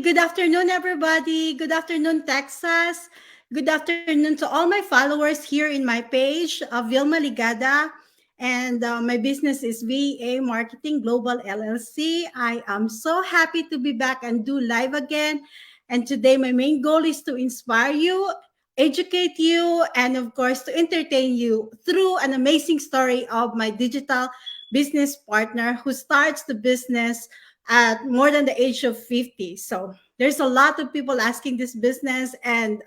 good afternoon, everybody. Good afternoon, Texas. Good afternoon to all my followers here in my page, Vilma Ligada. And my business is VA Marketing Global LLC. I am so happy to be back and do live again. And today, my main goal is to inspire you, educate you, and of course, to entertain you through an amazing story of my digital business partner who starts the business at more than the age of 50. So there's a lot of people asking this business, and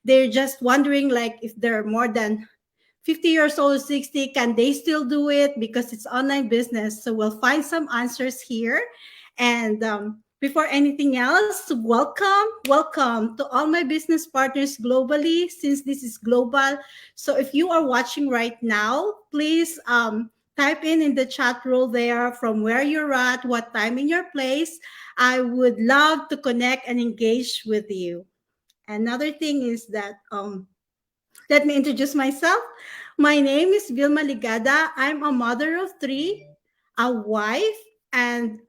they're just wondering like if they're more than 50 years old, 60, can they still do it because it's online business? So we'll find some answers here. And before anything else, welcome to all my business partners globally, since this is global. So if you are watching right now, please type in the chat room there from where you're at, what time in your place. I would love to connect and engage with you. Another thing is that let me introduce myself. My name is Vilma Ligada. I'm a mother of three, a wife, and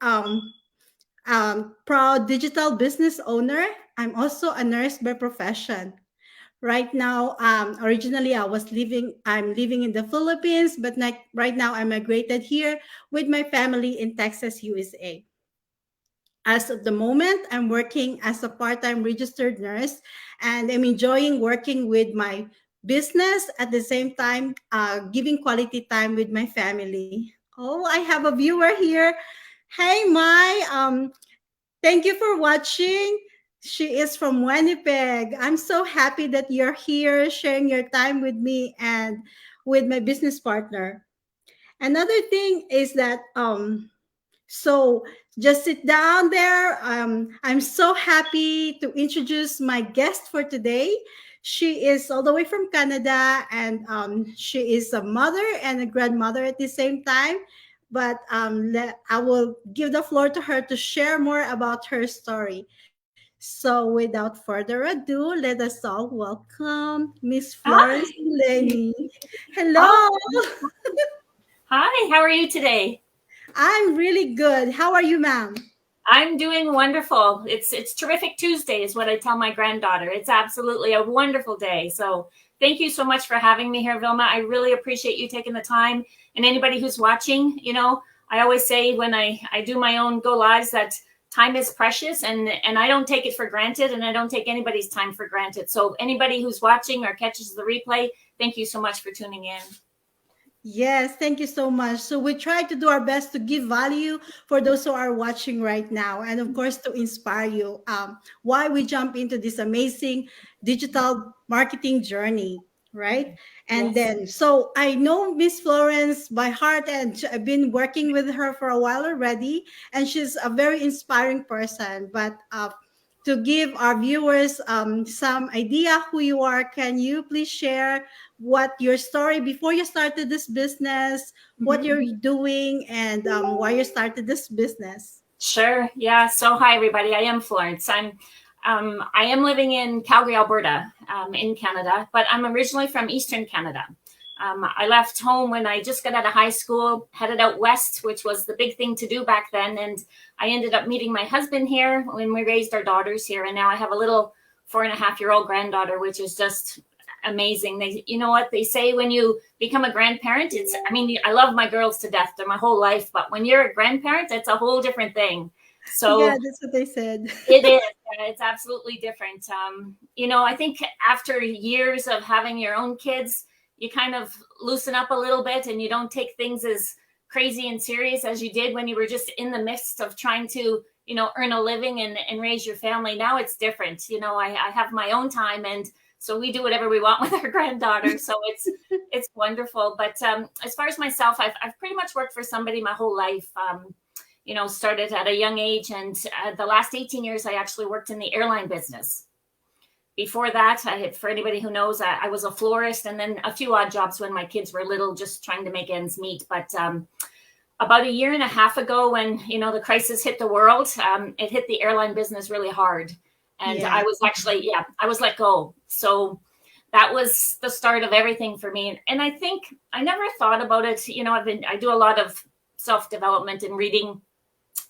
proud digital business owner. I'm also a nurse by profession. Right now, originally I'm living in the Philippines, but right now I migrated here with my family in Texas, USA. As of the moment, I'm working as a part-time registered nurse, and I'm enjoying working with my business at the same time, giving quality time with my family. Oh, I have a viewer here. Hey, Mai. Thank you for watching. She is from Winnipeg. I'm so happy that you're here sharing your time with me and with my business partner. Another thing is that so just sit down there. I'm so happy to introduce my guest for today. She is all the way from Canada, and she is a mother and a grandmother at the same time. But I will give the floor to her to share more about her story. So without further ado, let us all welcome Miss Florence Hi. Lenny. Oh, Hello. hi. How are you today? I'm really good. How are you, ma'am? I'm doing wonderful. It's terrific Tuesday is what I tell my granddaughter. It's absolutely a wonderful day. So thank you so much for having me here, Vilma. I really appreciate you taking the time. And anybody who's watching, I always say when I do my own go lives that time is precious and I don't take it for granted and I don't take anybody's time for granted. So anybody who's watching or catches the replay, thank you so much for tuning in. Yes, thank you so much. So we try to do our best to give value for those who are watching right now, and of course to inspire you. Why we jump into this amazing digital marketing journey, right? And Yes. then, so I know Miss Florence by heart, and I've been working with her for a while already, and she's a very inspiring person. But to give our viewers some idea who you are, can you please share what your story before you started this business, what Mhm. you're doing, and why you started this business? Sure. Yeah. So, hi everybody. I am Florence. I am living in Calgary, Alberta, in Canada, but I'm originally from Eastern Canada. I left home when I just got out of high school, headed out west, which was the big thing to do back then, and I ended up meeting my husband here when we raised our daughters here, and now I have a little 4.5-year-old granddaughter, which is just amazing. You know what they say when you become a grandparent, I mean, I love my girls to death. They're my whole life, but when you're a grandparent, it's a whole different thing. Yeah, So that's what they said. it is. It's absolutely different. I think after years of having your own kids, you kind of loosen up a little bit and you don't take things as crazy and serious as you did when you were just in the midst of trying to, earn a living and raise your family. Now it's different. I have my own time, and so we do whatever we want with our granddaughter. So it's wonderful. But as far as myself, I've pretty much worked for somebody my whole life. Started at a young age. And the last 18 years, I actually worked in the airline business. Before that, for anybody who knows, I was a florist and then a few odd jobs when my kids were little, just trying to make ends meet. But about a year and a half ago, when, the crisis hit the world, it hit the airline business really hard. And Yeah. I was let go. So that was the start of everything for me. And I think I never thought about it. I do a lot of self-development and reading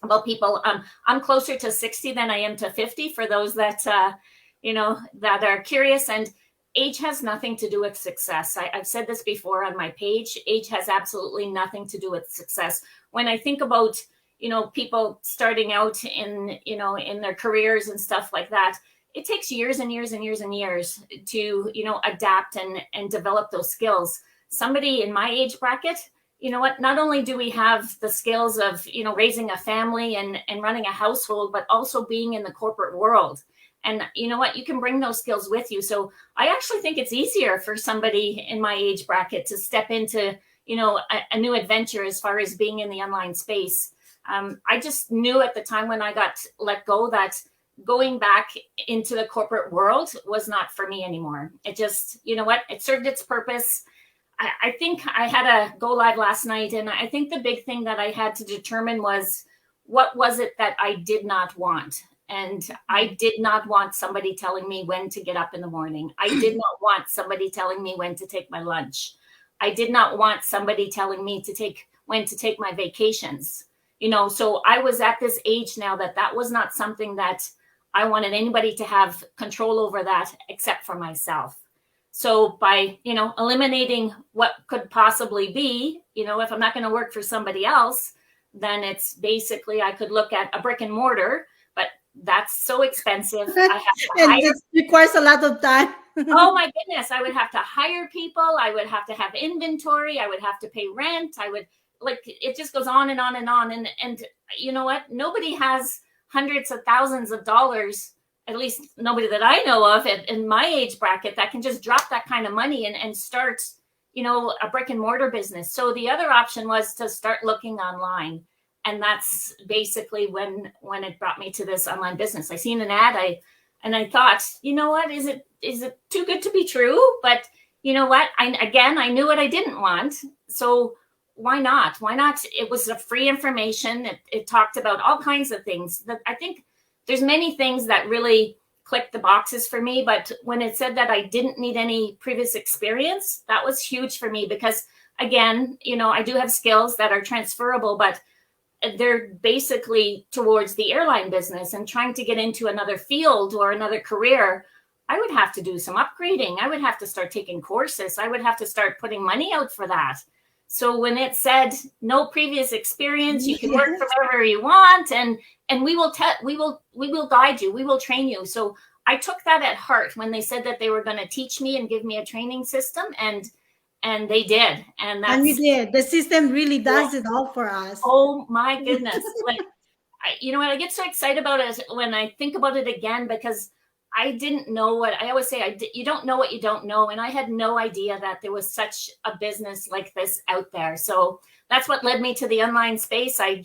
about people. I'm closer to 60 than I am to 50 for those that, that are curious. And age has nothing to do with success. I've said this before on my page. Age has absolutely nothing to do with success. When I think about, people starting out in their careers and stuff like that, it takes years and years and years and years to, adapt and develop those skills. Somebody in my age bracket, you know what, not only do we have the skills of, raising a family and running a household, but also being in the corporate world. And you know what, you can bring those skills with you. So I actually think it's easier for somebody in my age bracket to step into, a new adventure as far as being in the online space. I just knew at the time when I got let go that going back into the corporate world was not for me anymore. It just, it served its purpose. I think I had a go live last night, and I think the big thing that I had to determine was, what was it that I did not want? And I did not want somebody telling me when to get up in the morning. I did not want somebody telling me when to take my lunch. I did not want somebody telling me when to take my vacations. So I was at this age now that was not something that I wanted anybody to have control over, that except for myself. So by, eliminating what could possibly be, if I'm not going to work for somebody else, then it's basically, I could look at a brick and mortar, but that's so expensive. I have to and it requires a lot of time. Oh my goodness. I would have to hire people. I would have to have inventory. I would have to pay rent. It just goes on and on and on. And you know what? Nobody has hundreds of thousands of dollars, at least nobody that I know of in my age bracket, that can just drop that kind of money and start, a brick and mortar business. So the other option was to start looking online. And that's basically when it brought me to this online business. I seen an ad, I thought, you know what, is it too good to be true? But you know what, I knew what I didn't want. So why not? It was a free information. It talked about all kinds of things. That I think there's many things that really clicked the boxes for me. But when it said that I didn't need any previous experience, that was huge for me, because again, I do have skills that are transferable, but they're basically towards the airline business, and trying to get into another field or another career, I would have to do some upgrading. I would have to start taking courses. I would have to start putting money out for that. So when it said no previous experience, you can work from wherever you want, and we will guide you. We will train you. So I took that at heart when they said that they were going to teach me and give me a training system, and they did. And we did. The system really does it all for us. Oh my goodness. I get so excited about it when I think about it again, because I didn't know what I always say. You don't know what you don't know. And I had no idea that there was such a business like this out there. So that's what led me to the online space. I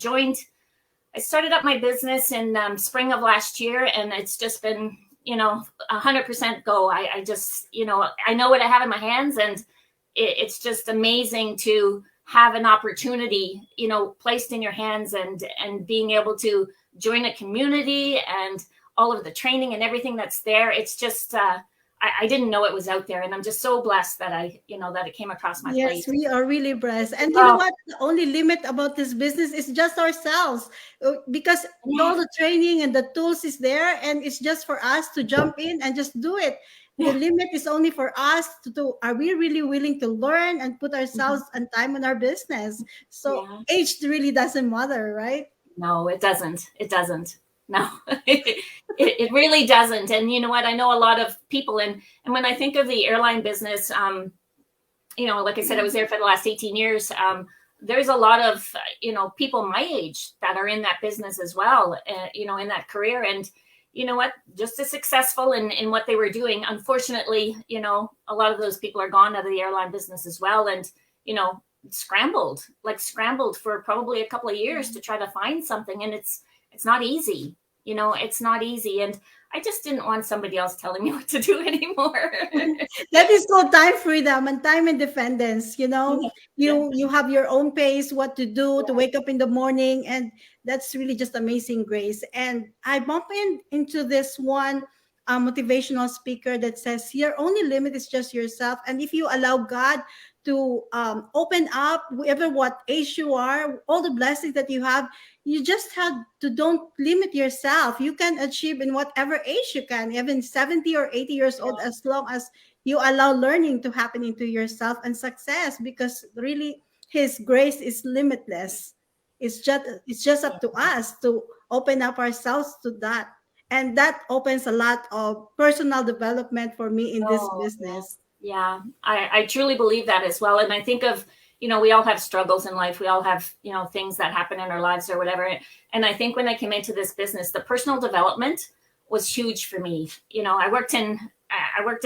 started up my business in spring of last year, and it's just been, 100% go. I just, I know what I have in my hands, and it's just amazing to have an opportunity, placed in your hands, and being able to join a community and all of the training and everything that's there. It's just, I didn't know it was out there, and I'm just so blessed that that it came across my plate. Yes, we are really blessed. And you know what? The only limit about this business is just ourselves, because all the training and the tools is there, and it's just for us to jump in and just do it. The limit is only for us to do. Are we really willing to learn and put ourselves and time in our business? So age really doesn't matter, right? No, it doesn't. It doesn't. No, it really doesn't. And you know what? I know a lot of people, and when I think of the airline business, like I said, I was there for the last 18 years. There's a lot of, people my age that are in that business as well, in that career. And you know what, just as successful in what they were doing. Unfortunately, a lot of those people are gone out of the airline business as well. And, scrambled for probably a couple of years to try to find something. And it's not easy. It's not easy. And I just didn't want somebody else telling me what to do anymore. That is called time freedom and time independence. You have your own pace, what to do, to wake up in the morning. And that's really just amazing, Grace. And I bump into this one motivational speaker that says your only limit is just yourself. And if you allow God to open up, whatever what age you are, all the blessings that you have. You just have to don't limit yourself. You can achieve in whatever age you can, even 70 or 80 years old, as long as you allow learning to happen into yourself and success, because really his grace is limitless. It's just up to us to open up ourselves to that. And that opens a lot of personal development for me in this Oh, business. yeah. I truly believe that as well. And I think of, we all have struggles in life. We all have, things that happen in our lives or whatever. And I think when I came into this business, the personal development was huge for me. I worked in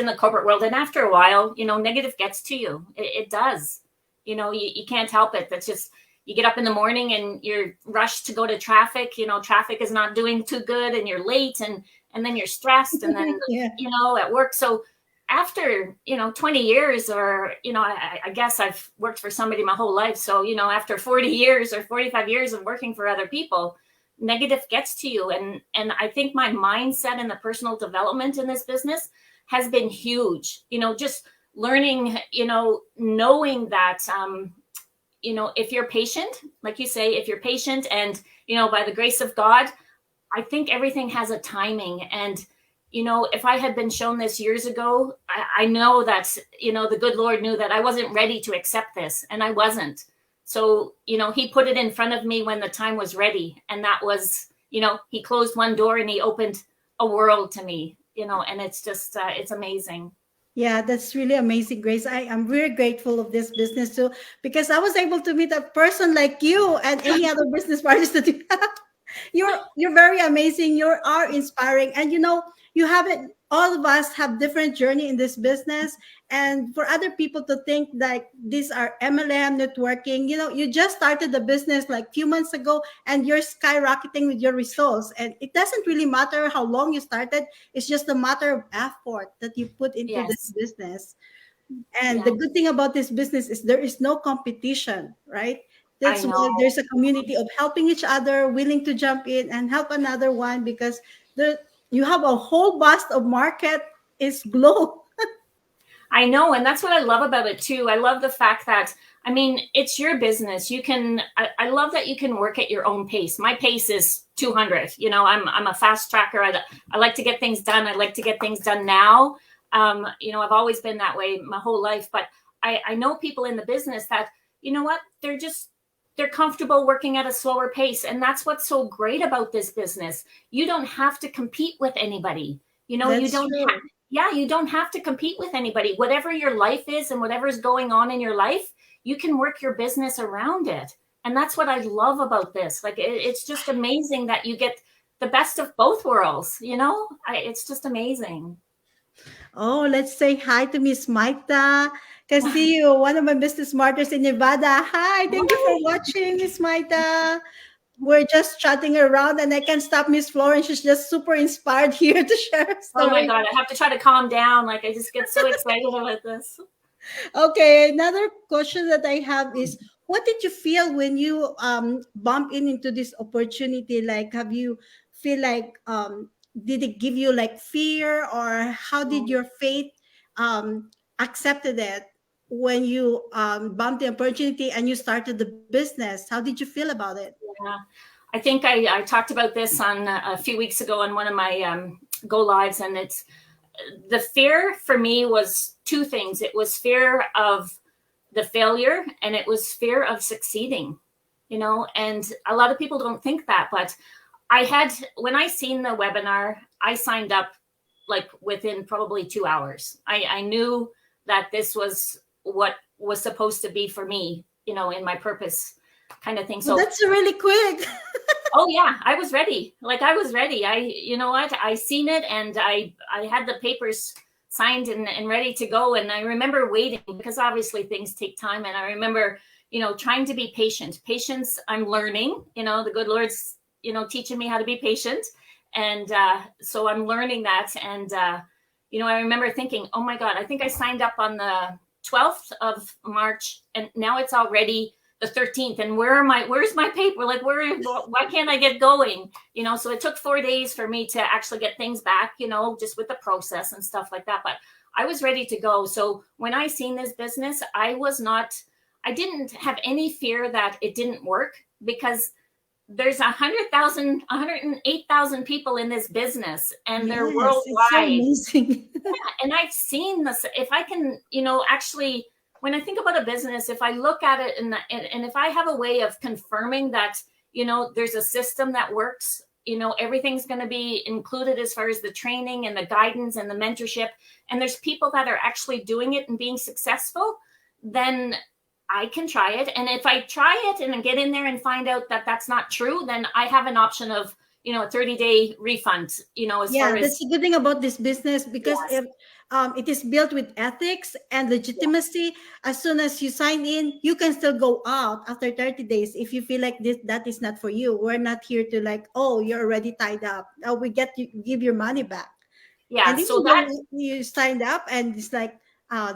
the corporate world, and after a while, negative gets to you. It does. You can't help it. That's just, you get up in the morning and you're rushed to go to traffic. Traffic is not doing too good, and you're late, and then you're stressed, and then, Yeah. at work. So after, 20 years, or, I guess I've worked for somebody my whole life. So, after 40 years or 45 years of working for other people, negative gets to you. And I think my mindset and the personal development in this business has been huge, just learning, knowing that, if you're patient, like you say, if you're patient and, by the grace of God, I think everything has a timing. And, if I had been shown this years ago, I know that, the good Lord knew that I wasn't ready to accept this, and I wasn't. So, he put it in front of me when the time was ready. And that was, he closed one door and he opened a world to me, and it's just, it's amazing. Yeah, that's really amazing, Grace. I am very grateful of this business too, because I was able to meet a person like you and any other business partners that you have. You're very amazing. You are inspiring, and you haven't. All of us have different journey in this business, and for other people to think that these are MLM networking, you just started the business like few months ago, and you're skyrocketing with your results. And it doesn't really matter how long you started; it's just a matter of effort that you put into this Yes. business. And the Yeah, good thing about this business is there is no competition, right? I That's why know. there's a community of helping each other, willing to jump in and help another one, because the you have a whole vast of market is glow. I know. And that's what I love about it too. I love the fact that, it's your business. I love that you can work at your own pace. My pace is 200. I'm a fast tracker. I like to get things done. I like to get things done now. I've always been that way my whole life, but I know people in the business that, what, they're comfortable working at a slower pace. And that's what's so great about this business. You don't have to compete with anybody. You That's don't have, true. yeah, you don't have to compete with anybody. Whatever your life is and whatever's going on in your life, you can work your business around it. And that's what I love about this. Like, it's just amazing that you get the best of both worlds. It's just amazing. Oh, let's say hi to Miss Maita. Kasi you, one of my business partners in Nevada. Hi, thank you for watching, Miss Maita. We're just chatting around, and I can't stop Miss Florence. She's just super inspired here to share a Oh my story. God, I have to try to calm down. Like, I just get so excited about this. Okay, another question that I have is, what did you feel when you bump into this opportunity? Like, have you feel like did it give you like fear, or how did your faith accepted it when you bumped the opportunity and you started the business? How did you feel about it? Yeah. I think I talked about this on a few weeks ago on one of my go lives, and it's the fear for me was two things. It was fear of the failure, and it was fear of succeeding. And a lot of people don't think that, but when I seen the webinar, I signed up like within probably 2 hours. I knew that this was what was supposed to be for me, in my purpose kind of thing. Well, So that's really quick. oh yeah, I was ready. Like, I was ready. You know what? I seen it, and I had the papers signed and ready to go. And I remember waiting, because obviously things take time. And I remember, trying to be patient. Patience, I'm learning. The good Lord's, teaching me how to be patient. And so I'm learning that. And I remember thinking, oh my God, I think I signed up on the 12th of March, and now it's already the 13th, and where's my paper? Like, why can't I get going? So it took 4 days for me to actually get things back, just with the process and stuff like that. But I was ready to go. So when I seen this business, I didn't have any fear that it didn't work, because there's 100,000, 108,000 people in this business, and they're Yes, it's so worldwide. amazing. And I've seen this. If I can, actually, when I think about a business, if I look at it and if I have a way of confirming that, there's a system that works, everything's going to be included as far as the training and the guidance and the mentorship, and there's people that are actually doing it and being successful, then I can try it. And if I try it and get in there and find out that that's not true, then I have an option of, a 30-day refund, as Yeah, far as, that's the good thing about this business, because yes, if it is built with ethics and legitimacy. As soon as you sign in, you can still go out after 30 days if you feel like that is not for you. We're not here to like, oh, you're already tied up. Oh, we get you give your money back. yeah. And So even that, though you signed up and it's like,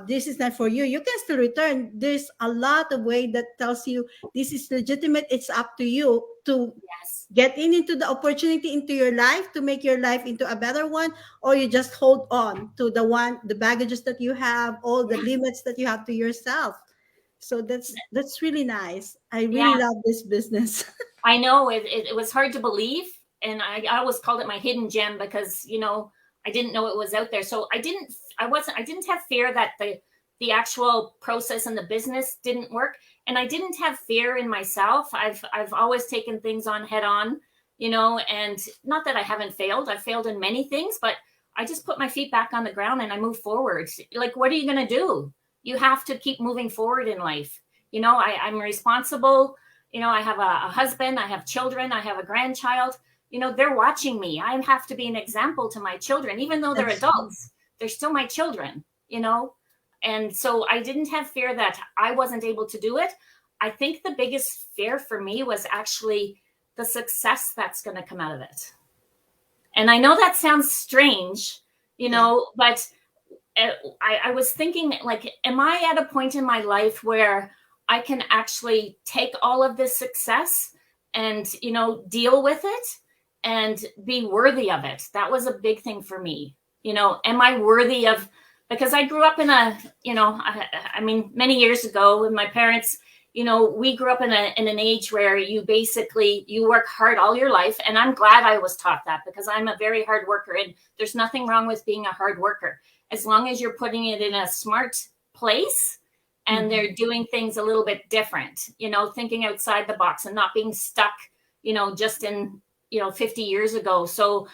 this is not for you, you can still return. There's a lot of way that tells you this is legitimate. It's up to you to yes, get into the opportunity into your life to make your life into a better one, or you just hold on to the baggages that you have, all the limits that you have to yourself. So that's really nice. I yeah. really love this business. I know it was hard to believe. And I always called it my hidden gem, because, I didn't know it was out there. So I didn't have fear that the actual process and the business didn't work. And I didn't have fear in myself. I've always taken things on head on, and not that I haven't failed. I've failed in many things, but I just put my feet back on the ground and I move forward. Like, what are you going to do? You have to keep moving forward in life. I'm responsible. I have a husband, I have children, I have a grandchild. They're watching me. I have to be an example to my children, even though they're That's adults. They're still my children, And so I didn't have fear that I wasn't able to do it. I think the biggest fear for me was actually the success that's going to come out of it. And I know that sounds strange, but I was thinking, like, am I at a point in my life where I can actually take all of this success and, deal with it and be worthy of it? That was a big thing for me. Am I worthy of, because I grew up in a, I mean, many years ago with my parents, we grew up in an age where you work hard all your life. And I'm glad I was taught that, because I'm a very hard worker, and there's nothing wrong with being a hard worker, as long as you're putting it in a smart place and they're doing things a little bit different, thinking outside the box and not being stuck, just in, 50 years ago. So,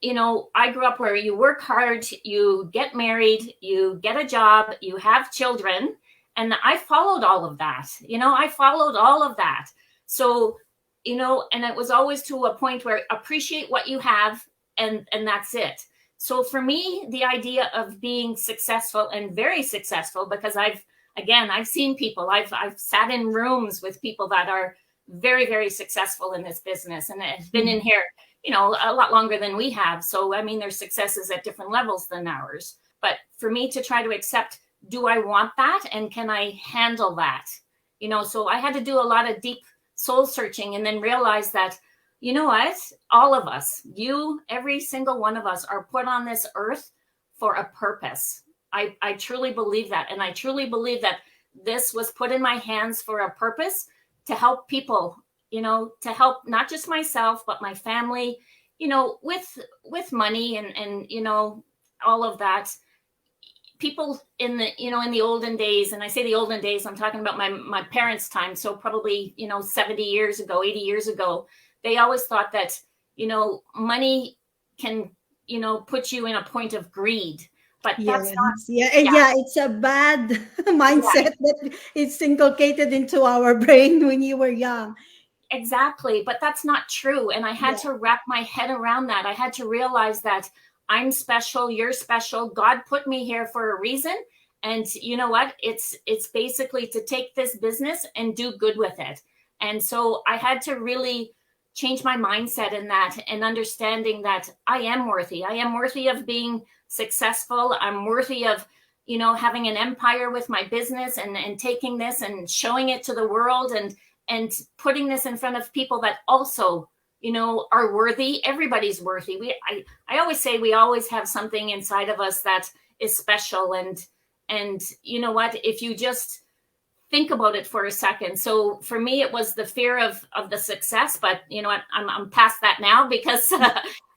I grew up where you work hard, you get married, you get a job, you have children. And I followed all of that. I followed all of that. So, and it was always to a point where appreciate what you have, and that's it. So for me, the idea of being successful and very successful, because I've seen people, I've sat in rooms with people that are very, very successful in this business, and have been in here, a lot longer than we have. So, I mean, their success is at different levels than ours. But for me to try to accept, do I want that? And can I handle that? So I had to do a lot of deep soul searching, and then realize that, you know what? All of us, every single one of us, are put on this earth for a purpose. I truly believe that. And I truly believe that this was put in my hands for a purpose, to help people, to help not just myself, but my family, with money and all of that. People in the olden days, and I say the olden days, I'm talking about my parents' time. So probably, 70 years ago, 80 years ago, they always thought that, money can, put you in a point of greed. But that's not. Yeah, it's a bad mindset that it's inculcated into our brain when you were young. Exactly. But that's not true. And I had to wrap my head around that. I had to realize that I'm special, you're special. God put me here for a reason. And you know what? It's basically to take this business and do good with it. And so I had to really change my mindset in that, and understanding that I am worthy. I am worthy of being successful. I'm worthy of, having an empire with my business, and taking this and showing it to the world, and putting this in front of people that also, are worthy. Everybody's worthy. I always say we always have something inside of us that is special. And you know what, if you just think about it for a second. So for me, it was the fear of the success, but you know what, I'm past that now because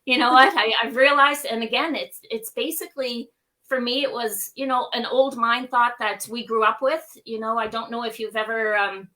you know what, I've realized, and again, it's basically, for me, it was, you know, an old mind thought that we grew up with. You know, I don't know if you've ever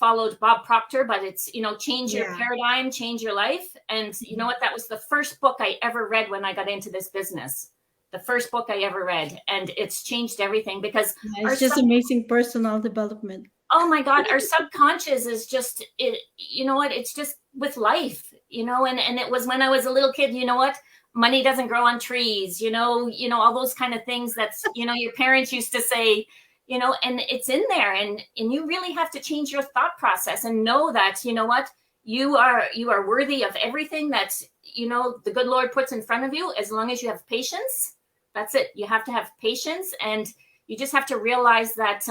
followed Bob Proctor, but it's, you know, change your paradigm, change your life. And you know what, that was the first book I ever read when I got into this business. The first book I ever read, and it's changed everything because it's just amazing personal development. Oh my God, our subconscious is just it. You know what? It's just with life, you know. And it was when I was a little kid. You know what? Money doesn't grow on trees. You know, all those kind of things. That's, you know, your parents used to say. You know, and it's in there, and you really have to change your thought process and know that, you know what, you are worthy of everything that, you know, the good Lord puts in front of you, as long as you have patience. That's it. You have to have patience, and you just have to realize that,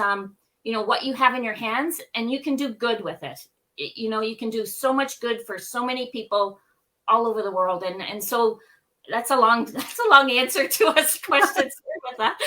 you know, what you have in your hands, and you can do good with it. You know, you can do so much good for so many people all over the world. And so that's a long answer to us questions with that.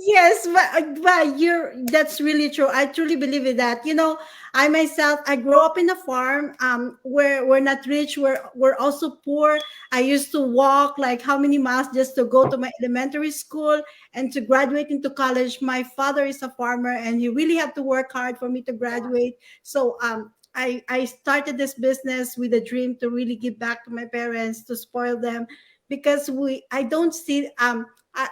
Yes, but that's really true. I truly believe in that. You know, I myself, I grew up in a farm. We're not rich. We're also poor. I used to walk like how many miles just to go to my elementary school and to graduate into college. My father is a farmer, and he really had to work hard for me to graduate. So I started this business with a dream to really give back to my parents, to spoil them, because I don't see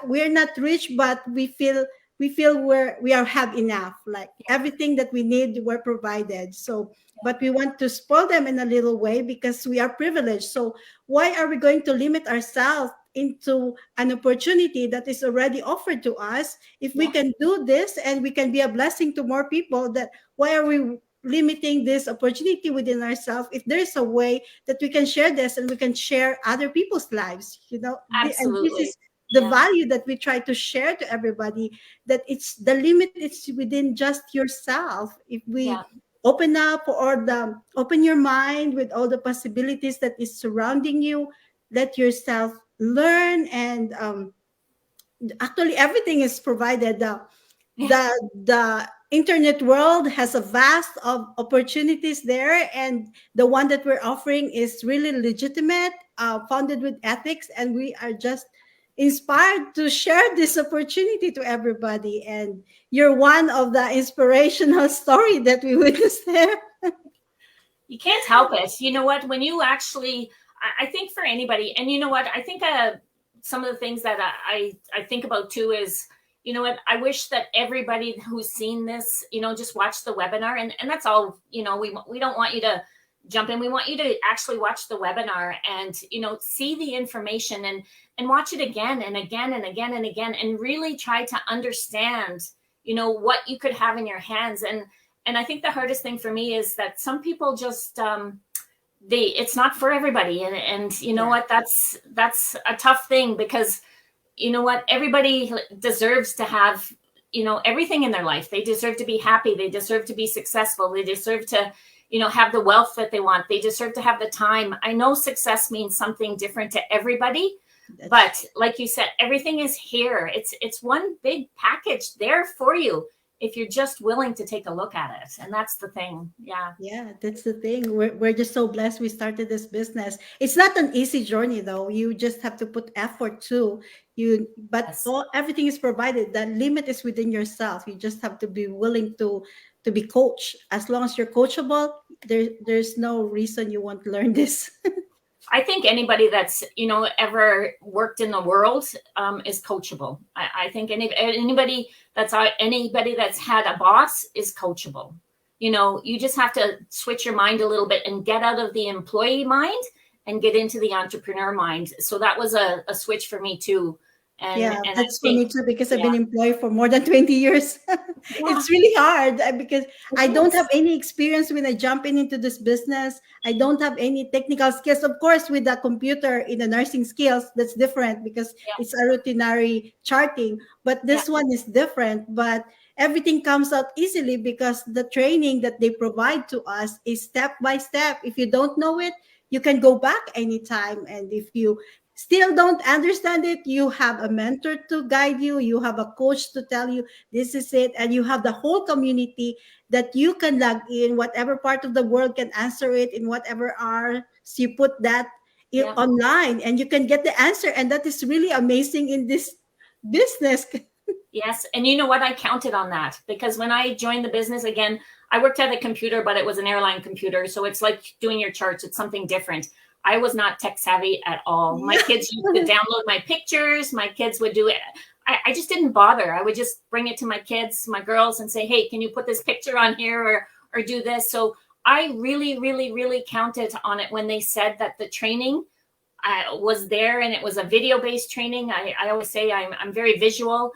we're not rich, but we feel we are have enough, like everything that we need we're provided. So but we want to spoil them in a little way because we are privileged. So why are we going to limit ourselves into an opportunity that is already offered to us? If we can do this and we can be a blessing to more people, that why are we limiting this opportunity within ourselves if there's a way that we can share this and we can share other people's lives, you know? And this Absolutely. is the value that we try to share to everybody, that it's the limit, it's within just yourself. If we open up, or open your mind with all the possibilities that is surrounding you, let yourself learn. And actually everything is provided. The internet world has a vast of opportunities there, and the one that we're offering is really legitimate, founded with ethics, and we are just inspired to share this opportunity to everybody. And you're one of the inspirational story that we witnessed there. You can't help it. You know what, when you actually, I think for anybody, and you know what, I think some of the things that I think about too is, you know what, I wish that everybody who's seen this, you know, just watch the webinar, and that's all. You know, we don't want you to jump in. We want you to actually watch the webinar and, you know, see the information and watch it again and again and again and again, and really try to understand, you know, what you could have in your hands. And I think the hardest thing for me is that some people just it's not for everybody, and you know what, that's a tough thing, because you know what, everybody deserves to have, you know, everything in their life. They deserve to be happy. They deserve to be successful. They deserve to, you know, have the wealth that they want. They deserve to have the time. I know success means something different to everybody, but like you said, everything is here. It's one big package there for you, if you're just willing to take a look at it. And that's the thing. Yeah, that's the thing. We're just so blessed we started this business. It's not an easy journey though. You just have to put effort too. But everything is provided. The limit is within yourself. You just have to be willing to be coached. As long as you're coachable, there's no reason you won't learn this. I think anybody that's, you know, ever worked in the world is coachable. I think anybody that's had a boss is coachable. You know, you just have to switch your mind a little bit and get out of the employee mind and get into the entrepreneur mind. So that was a switch for me too. And that's for me too, because I've been employed for more than 20 years. It's really hard because I don't have any experience when I jump into this business. I don't have any technical skills. Of course, with the computer in the nursing skills, that's different because it's a routinary charting. But this one is different. But everything comes out easily because the training that they provide to us is step by step. If you don't know it, you can go back anytime. And if you still don't understand it, you have a mentor to guide you, you have a coach to tell you this is it, and you have the whole community that you can log in, whatever part of the world can answer it in whatever hours you put that Yeah. online, and you can get the answer. And that is really amazing in this business. Yes. And you know what? I counted on that, because when I joined the business, again, I worked at a computer, but it was an airline computer. So it's like doing your charts. It's something different. I was not tech savvy at all. My kids used to download my pictures. My kids would do it. I just didn't bother. I would just bring it to my kids, my girls, and say, hey, can you put this picture on here or do this? So I really, really, really counted on it when they said that the training was there, and it was a video-based training. I always say I'm very visual.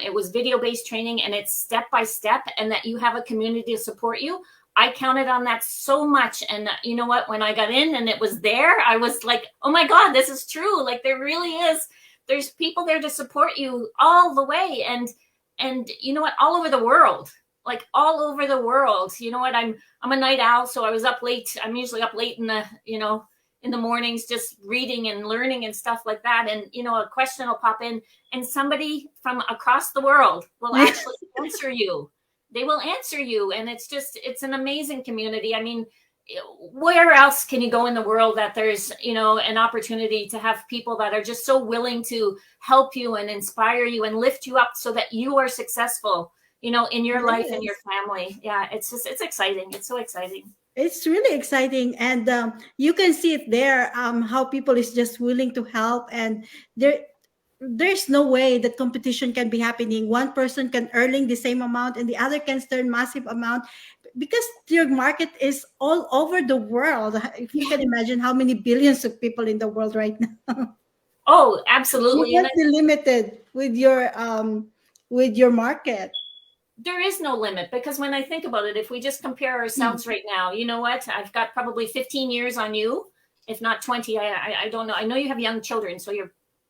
It was video-based training, and it's step-by-step, and that you have a community to support you. I counted on that so much. And you know what? When I got in and it was there, I was like, oh my God, this is true. Like, there really is. There's people there to support you all the way. And you know what? All over the world, like all over the world. You know what? I'm a night owl, so I was up late. I'm usually up late in the mornings, just reading and learning and stuff like that. And, a question will pop in, and somebody from across the world will actually answer you. They will answer you. And it's an amazing community. I mean, where else can you go in the world that there's, an opportunity to have people that are just so willing to help you and inspire you and lift you up so that you are successful, in your life and your family. Yeah, it's exciting. It's so exciting. It's really exciting, and you can see it there. How people is just willing to help, and there's no way that competition can be happening. One person can earning the same amount, and the other can earn massive amount, because your market is all over the world. If you can imagine how many billions of people in the world right now. Oh, absolutely. You can't be limited with your market. There is no limit, because when I think about it, if we just compare ourselves right now, you know what? I've got probably 15 years on you, if not 20. I don't know. I know you have young children, so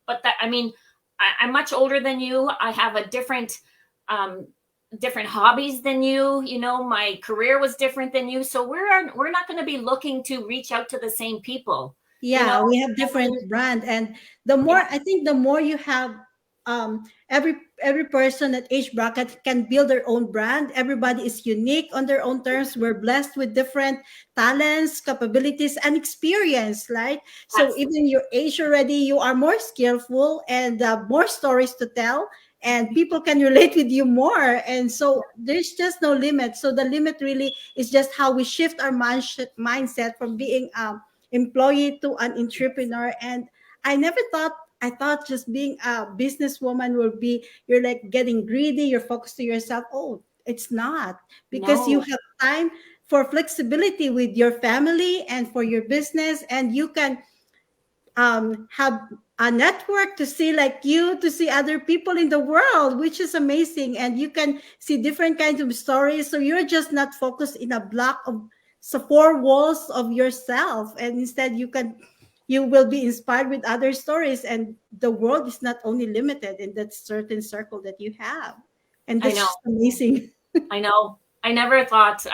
I'm much older than you. I have a different hobbies than you. My career was different than you. So we're not going to be looking to reach out to the same people. Yeah, we have different brand, and I think the more you have, every person at age bracket can build their own brand. Everybody is unique on their own terms. We're blessed with different talents, capabilities, and experience, right? So Absolutely. even your age already, you are more skillful and more stories to tell, and people can relate with you more. And so there's just no limit. So the limit really is just how we shift our mindset from being employee to an entrepreneur. And I thought just being a businesswoman will be, you're like getting greedy, you're focused to yourself. Oh, it's not, because you No. have time for flexibility with your family and for your business, and you can have a network to see to see other people in the world, which is amazing. And you can see different kinds of stories. So you're just not focused in a block of four walls of yourself, and instead you will be inspired with other stories, and the world is not only limited in that certain circle that you have. And that's just amazing. I know. I never thought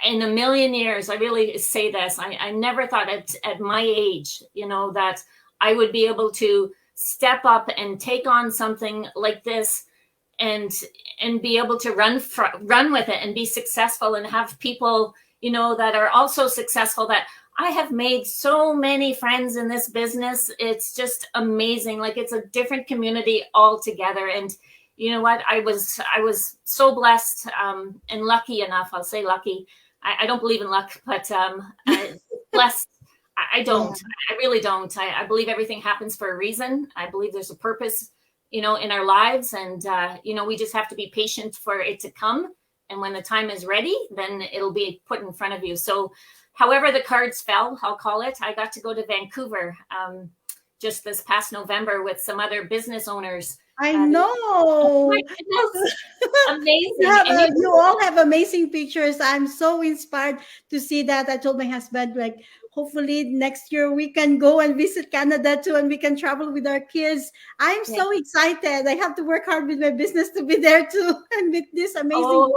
in a million years, I really say this, I never thought at my age, that I would be able to step up and take on something like this and be able to run with it and be successful, and have people, that are also successful. That I have made so many friends in this business. It's just amazing. Like, it's a different community altogether. And you know what? I was so blessed and lucky enough. I'll say lucky. I don't believe in luck, but blessed. I don't. I really don't. I believe everything happens for a reason. I believe there's a purpose, in our lives. And, we just have to be patient for it to come. And when the time is ready, then it'll be put in front of you. So however the cards fell, I'll call it, I got to go to Vancouver just this past November with some other business owners. I know. Oh my goodness. Amazing. You all have amazing pictures. I'm so inspired to see that. I told my husband, hopefully next year we can go and visit Canada too, and we can travel with our kids. I'm so excited. I have to work hard with my business to be there too, and with this amazing.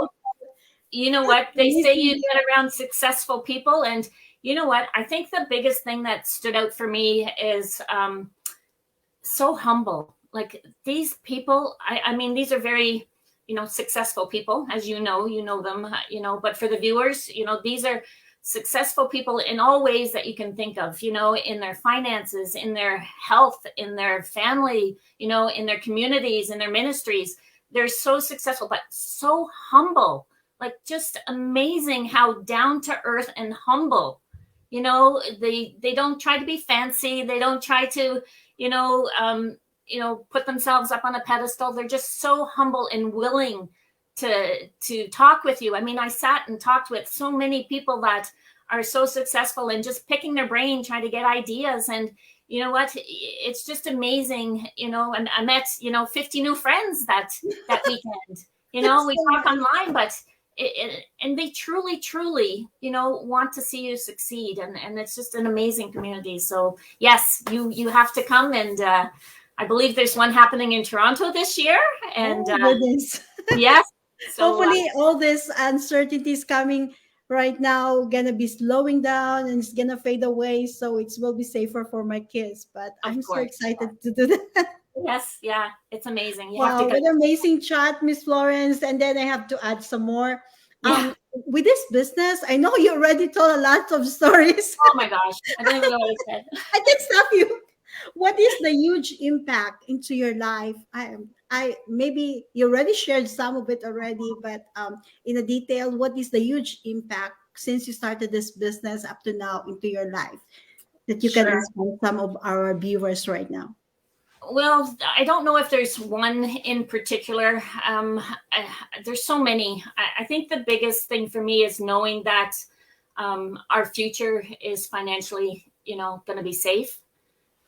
You know what? They say you get around successful people, and you know what? I think the biggest thing that stood out for me is so humble. Like these people, I mean, these are very, successful people, as you know them, but for the viewers, these are successful people in all ways that you can think of, in their finances, in their health, in their family, in their communities, in their ministries. They're so successful, but so humble, like just amazing how down to earth and humble. They don't try to be fancy. They don't try to, put themselves up on a pedestal. They're just so humble and willing to talk with you. I mean, I sat and talked with so many people that are so successful and just picking their brain, trying to get ideas. And you know what? It's just amazing, and I met, 50 new friends that weekend. We talk online, but and they truly, want to see you succeed. And it's just an amazing community. So yes, you have to come. And I believe there's one happening in Toronto this year. And goodness. yes. So hopefully all this uncertainties coming right now gonna be slowing down and it's gonna fade away, so it will be safer for my kids. But I'm so excited to do that. Yes, yeah, it's amazing. Wow, what an amazing chat, Miss Florence. And then I have to add some more. Yeah. With this business, I know you already told a lot of stories. Oh my gosh, I don't even know what I said. I can stop you. What is the huge impact into your life? I maybe you already shared some of it already, but in a detail, what is the huge impact since you started this business up to now into your life that you can inspire some of our viewers right now? Well, I don't know if there's one in particular. There's so many. I think the biggest thing for me is knowing that our future is financially, going to be safe.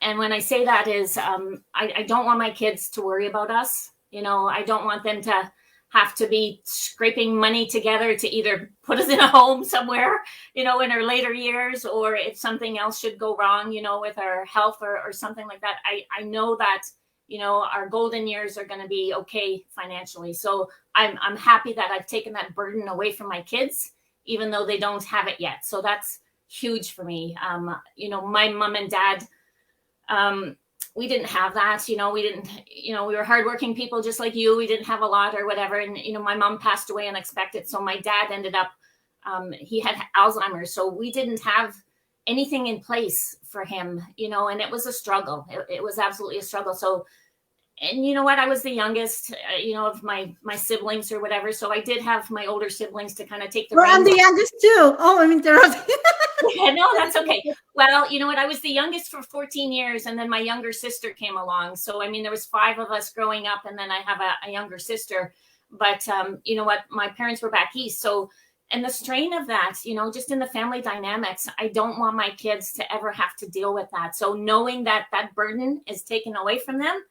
And when I say that is, I don't want my kids to worry about us. I don't want them to have to be scraping money together to either put us in a home somewhere, in our later years, or if something else should go wrong, with our health or something like that. I know that, our golden years are going to be okay financially. So I'm happy that I've taken that burden away from my kids, even though they don't have it yet. So that's huge for me. My mom and dad, we didn't have that, we didn't, we were hardworking people just like you. We didn't have a lot or whatever. And, my mom passed away unexpected. So my dad ended up, he had Alzheimer's. So we didn't have anything in place for him, and it was a struggle. It was absolutely a struggle. So, and you know what, I was the youngest, of my siblings or whatever. So I did have my older siblings to kind of take the reins. I'm the youngest too. Oh, I'm interrupting. No, that's okay. Well, you know what? I was the youngest for 14 years, and then my younger sister came along. So, I mean, there was 5 of us growing up, and then I have a younger sister. But you know what? My parents were back east. So, and the strain of that, just in the family dynamics, I don't want my kids to ever have to deal with that. So knowing that that burden is taken away from them,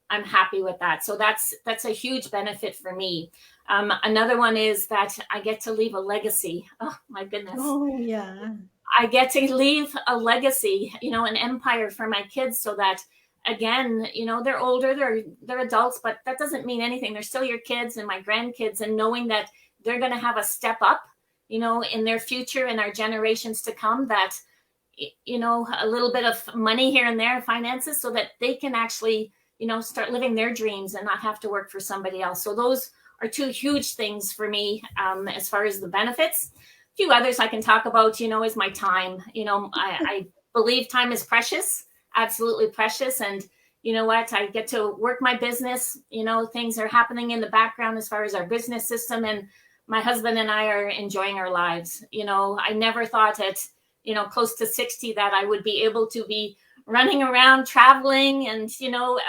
I'm happy with that. So that's a huge benefit for me. Another one is that I get to leave a legacy. Oh, my goodness. Oh, yeah. I get to leave a legacy, an empire for my kids, so that, again, they're older, they're adults, but that doesn't mean anything. They're still your kids and my grandkids, and knowing that they're going to have a step up, in their future and our generations to come, that, a little bit of money here and there, finances, so that they can actually, start living their dreams and not have to work for somebody else. So those are 2 huge things for me, as far as the benefits. Few others I can talk about, is my time. I believe time is precious, absolutely precious. And you know what, I get to work my business, things are happening in the background as far as our business system. And my husband and I are enjoying our lives. I never thought at, close to 60 that I would be able to be running around, traveling and,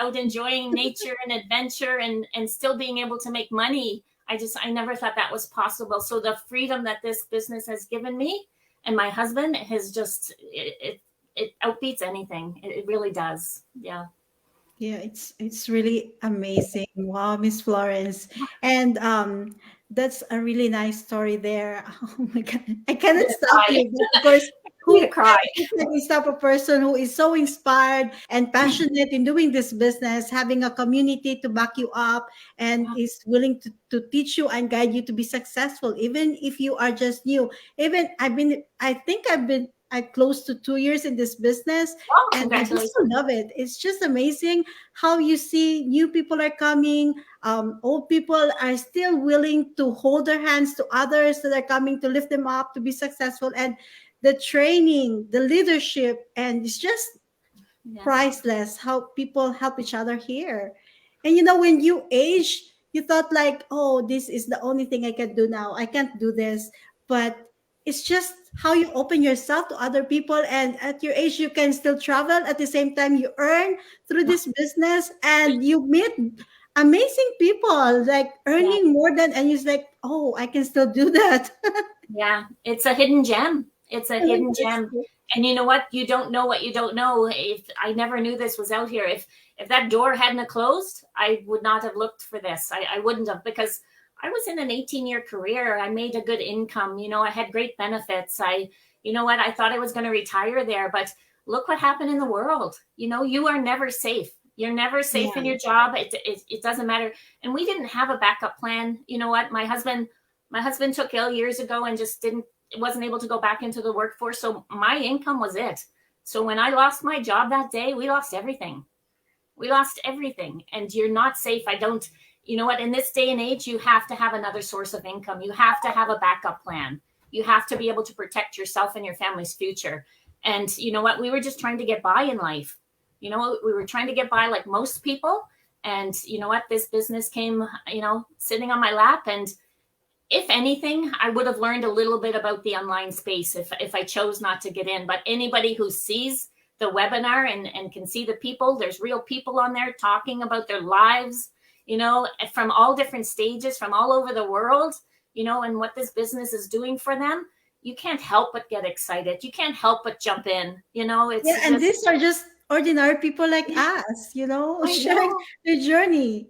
out enjoying nature and adventure and still being able to make money. I never thought that was possible. So the freedom that this business has given me and my husband has just, it outbeats anything. It really does. Yeah. Yeah, it's really amazing. Wow, Miss Florence. And that's a really nice story there. Oh my God. I cannot stop you. But of course, who cry? Is type of person who is so inspired and passionate in doing this business, having a community to back you up, and is willing to teach you and guide you to be successful, even if you are just new. Even I think I've been I close to 2 years in this business, Oh, and I just congratulations. love it. It's just amazing how you see new people are coming. Old people are still willing to hold their hands to others that are coming to lift them up to be successful, and the training, the leadership, and it's just Yeah. priceless how people help each other here. And when you age, you thought like, oh, this is the only thing I can do now. I can't do this. But it's just how you open yourself to other people. And at your age, you can still travel. At the same time, you earn through this business and you meet amazing people like Yeah. earning more than, and you're like, oh, I can still do that. Yeah. It's a hidden gem. It's a hidden gem. And you know what? You don't know what you don't know. If I never knew this was out here. If that door hadn't closed, I would not have looked for this. I wouldn't have, because I was in an 18-year career. I made a good income. I had great benefits. You know what? I thought I was going to retire there, but look what happened in the world. You are never safe. You're never safe in your job. It doesn't matter. And we didn't have a backup plan. You know what? My husband took ill years ago and just wasn't able to go back into the workforce. So my income was it. So when I lost my job that day, we lost everything. And you're not safe. You know what? In this day and age, you have to have another source of income. You have to have a backup plan. You have to be able to protect yourself and your family's future. And you know what? We were just trying to get by in life. We were trying to get by like most people. And you know what? This business came, sitting on my lap. And if anything, I would have learned a little bit about the online space if I chose not to get in. But anybody who sees the webinar and can see the people, there's real people on there talking about their lives, from all different stages, from all over the world, and what this business is doing for them. You can't help but get excited. You can't help but jump in. And these are just ordinary people like us, sharing their journey.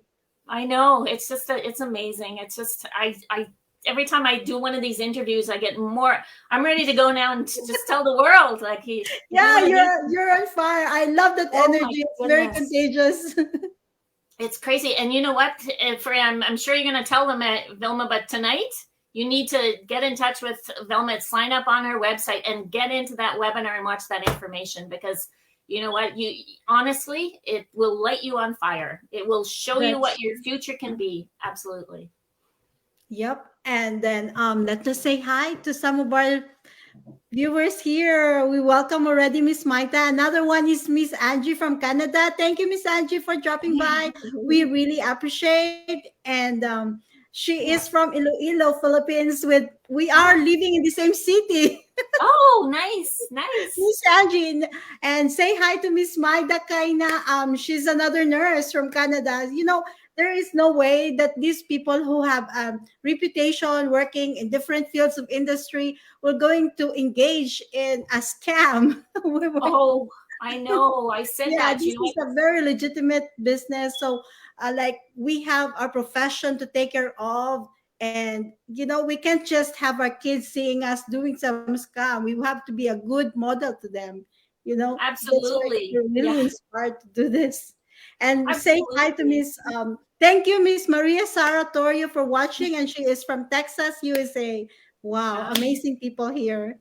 I know. It's just, it's amazing. It's just, I every time I do one of these interviews, I get more. I'm ready to go now and just tell the world, like you're on fire. I love that energy. It's very contagious. It's crazy. And you know what? I'm sure you're going to tell them, Vilma, but tonight you need to get in touch with Vilma, sign up on her website and get into that webinar and watch that information, because you know what? Honestly, it will light you on fire. It will show you what your future can be. Absolutely. Yep. And then let us say hi to some of our viewers here. We welcome already Miss Maita. Another one is Miss Angie from Canada. Thank you, Miss Angie, for dropping by. We really appreciate. And she is from Iloilo, Philippines. We are living in the same city. Oh, nice. Miss Angie, and say hi to Miss Maida Kaina. She's another nurse from Canada. There is no way that these people who have reputation working in different fields of industry were going to engage in a scam. Oh, I know. I said that. This is a very legitimate business. So, we have our profession to take care of. And, we can't just have our kids seeing us doing some scam. We have to be a good model to them. Absolutely. We're really inspired to do this. And say hi to Miss, thank you, Miss Maria Sara Torrio, for watching. And she is from Texas, USA. Wow, amazing people here.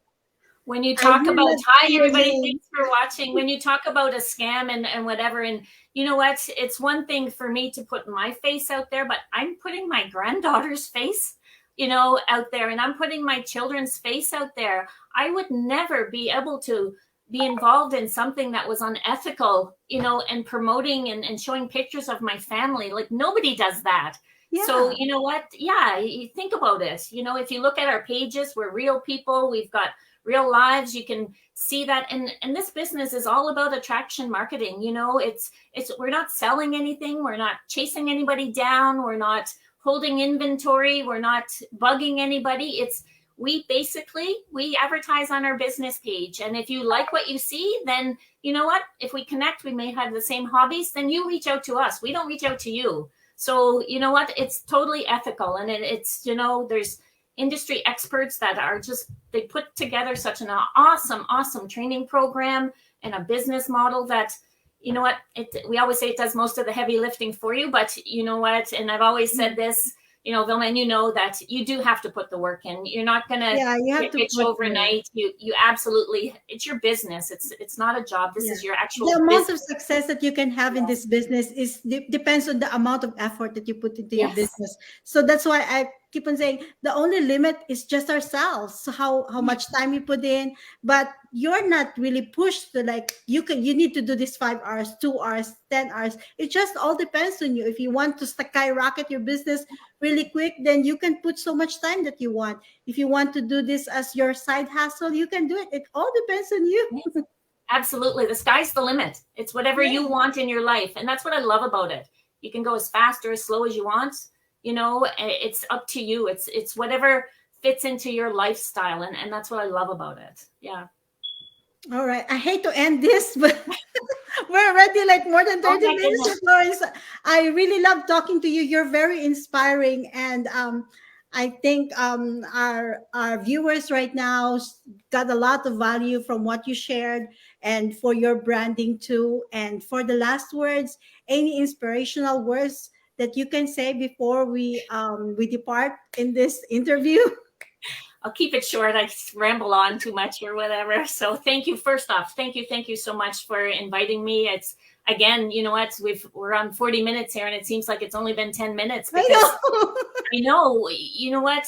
When you talk about, hi, everybody, thanks for watching. When you talk about a scam and whatever, and you know what? It's one thing for me to put my face out there, but I'm putting my granddaughter's face, out there, and I'm putting my children's face out there. I would never be able to be involved in something that was unethical, and promoting and showing pictures of my family. Like, nobody does that. Yeah. So, you know what? Yeah, you think about it. If you look at our pages, we're real people. We've got real lives. You can see that. And this business is all about attraction marketing. We're not selling anything. We're not chasing anybody down. We're not holding inventory. We're not bugging anybody. We advertise on our business page. And if you like what you see, then you know what? If we connect, we may have the same hobbies, then you reach out to us. We don't reach out to you. So you know what? It's totally ethical. And it's, there's industry experts that are they put together such an awesome training program and a business model that, you know what, we always say it does most of the heavy lifting for you, but you know what? And I've always said this, Vilma, and you know that you do have to put the work in. You're not gonna You have get to rich put overnight. You absolutely, it's your business. It's not a job. This is your actual the amount business. of success that you can have in this business is depends on the amount of effort that you put into your business. So that's why I keep on saying the only limit is just ourselves. So how much time you put in, but you're not really pushed to like you need to do this 5 hours, 2 hours, 10 hours. It just all depends on you. If you want to skyrocket your business really quick, then you can put so much time that you want. If you want to do this as your side hustle, you can do it. It all depends on you. Absolutely. The sky's the limit. It's whatever you want in your life. And that's what I love about it. You can go as fast or as slow as you want. It's up to you. It's whatever fits into your lifestyle. And that's what I love about it. Yeah. All right. I hate to end this, but we're already like more than 30 minutes. Goodness. Florence, I really love talking to you. You're very inspiring. And I think our viewers right now got a lot of value from what you shared and for your branding too. And for the last words, any inspirational words that you can say before we depart in this interview? I'll keep it short. I ramble on too much or whatever. So thank you. First off, thank you so much for inviting me. It's again, you know what? We're on 40 minutes here, and it seems like it's only been 10 minutes. Because I know. You know what?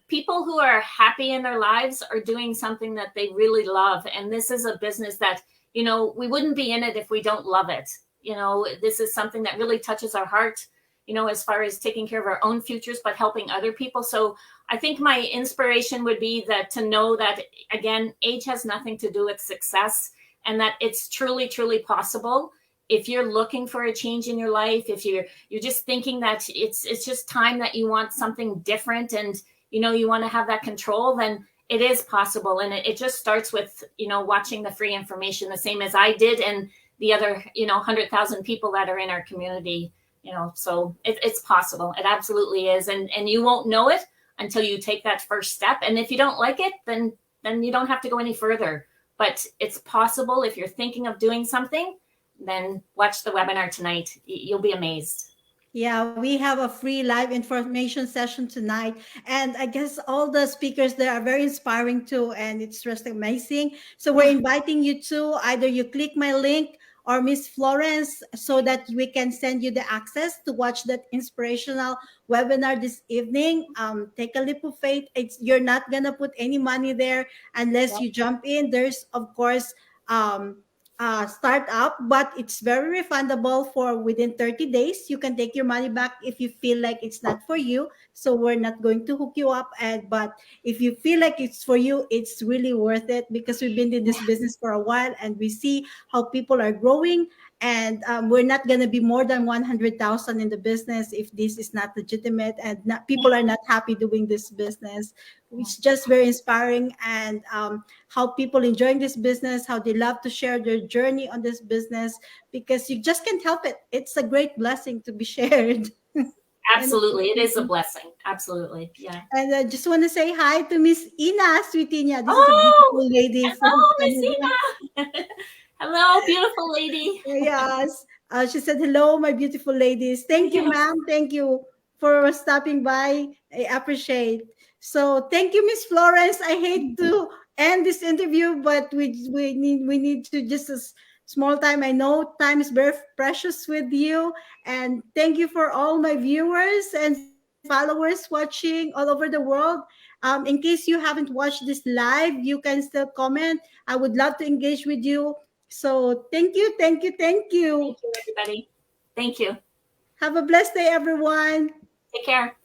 People who are happy in their lives are doing something that they really love, and this is a business that we wouldn't be in it if we don't love it. This is something that really touches our heart. As far as taking care of our own futures, but helping other people. So I think my inspiration would be that to know that, again, age has nothing to do with success, and that it's truly, truly possible. If you're looking for a change in your life, if you're just thinking that it's just time that you want something different and, you want to have that control, then it is possible. And it just starts with, watching the free information, the same as I did, and the other, 100,000 people that are in our community. So it's possible. It absolutely is. And you won't know it until you take that first step. And if you don't like it, then you don't have to go any further. But it's possible. If you're thinking of doing something, then watch the webinar tonight. You'll be amazed. Yeah, we have a free live information session tonight. And I guess all the speakers there are very inspiring too. And it's just amazing. So we're inviting you to either you click my link or Miss Florence so that we can send you the access to watch that inspirational webinar this evening. Take a leap of faith. You're not going to put any money there unless you jump in. There's, of course, start up, but it's very refundable for within 30 days. You can take your money back if you feel like it's not for you. So we're not going to hook you up. But if you feel like it's for you, it's really worth it because we've been in this business for a while and we see how people are growing. And we're not going to be more than 100,000 in the business if this is not legitimate and people are not happy doing this business. It's just very inspiring, and how people enjoying this business, how they love to share their journey on this business, because you just can't help it. It's a great blessing to be shared. Absolutely. It is a blessing. Absolutely. Yeah. And I just want to say hi to Miss Ina Sweetinia. This is a beautiful lady. Hello, Miss Ina. Hello, beautiful lady. Yes. She said, hello, my beautiful ladies. Thank you, ma'am. Thank you for stopping by. I appreciate. So thank you, Miss Florence. I hate to end this interview, but we need to just a small time. I know time is very precious with you. And thank you for all my viewers and followers watching all over the world. In case you haven't watched this live, you can still comment. I would love to engage with you. So thank you. Thank you, everybody. Thank you. Have a blessed day, everyone. Take care.